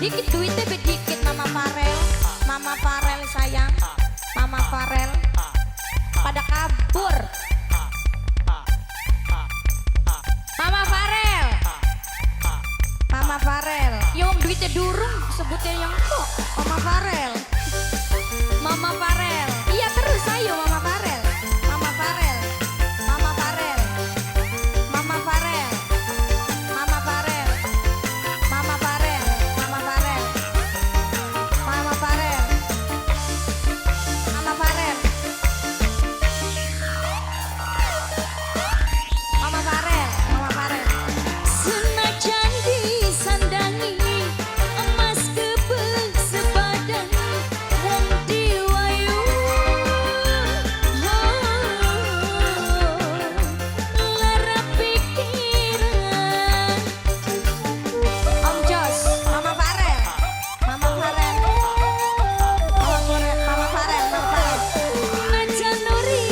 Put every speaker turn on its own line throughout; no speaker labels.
Dikit duitnya bedikit Mama Farel. Mama Farel sayang. Mama Farel pada kabur. Mama Farel. Mama Farel. Yang duitnya durung sebutnya yang kok. Mama Farel. Mama Farel. Iya terus ayo Mama Farel. Mama Farel. Mama Farel. Mama Farel. Mama Farel. Mama Farel. Mama Farel. Mama Farel. Mama Farel. Mama Farel. Mama Farel. Senajan disandangi emas kebek sebadan wong diwayu lara pikiran. Om Jos, Mama Farel. Mama Farel. Mama Farel. Mama Farel. Mama Farel. Aja Nuri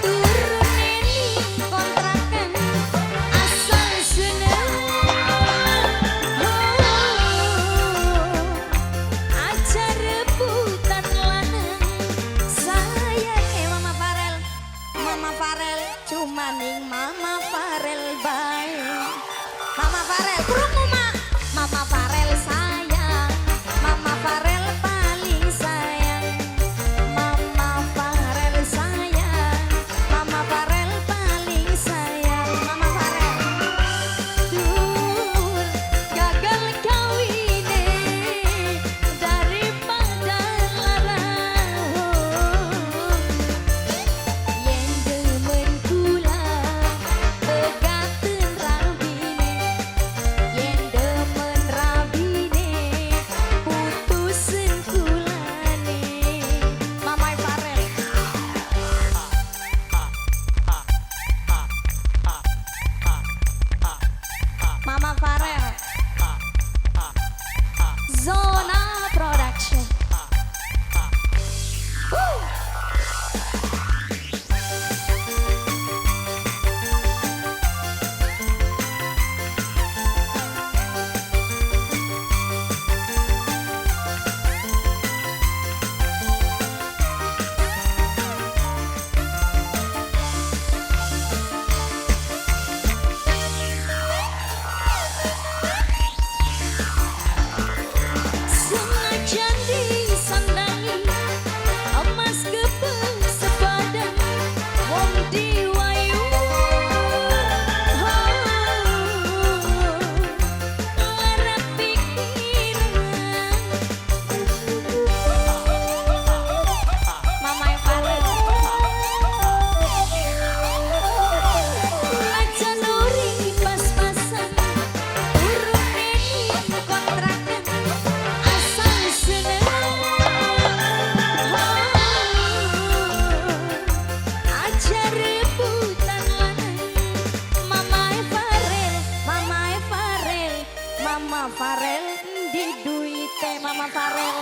turun ini kontrakan asal seneng. Aja rebutan lanang sayang Mama Farel. Mama Farel cuma ning Mama Farel bae. Mama Farel krungu mak. Mama Farel sayang. Mama Farel paling sayang. Mama Farel sayang. Mama Farel paling sayang. Mama Farel. Dur gagal kawine daripada larang. Yen demen kula pegaten rabine. Yen demen rabine putusin kulane. Mama Farel. Mama Farel. Zona Production. Woo! Senajan disandangi emas kebek sepadan wong diwayu lara pikiran. Mama Farel. Aja Nuri pas-pasan urung ini kontrakan asal seneng. Aja rebutan lanang. Mama Farel. Mama Farel. Mama Farel di duite Mama Farel.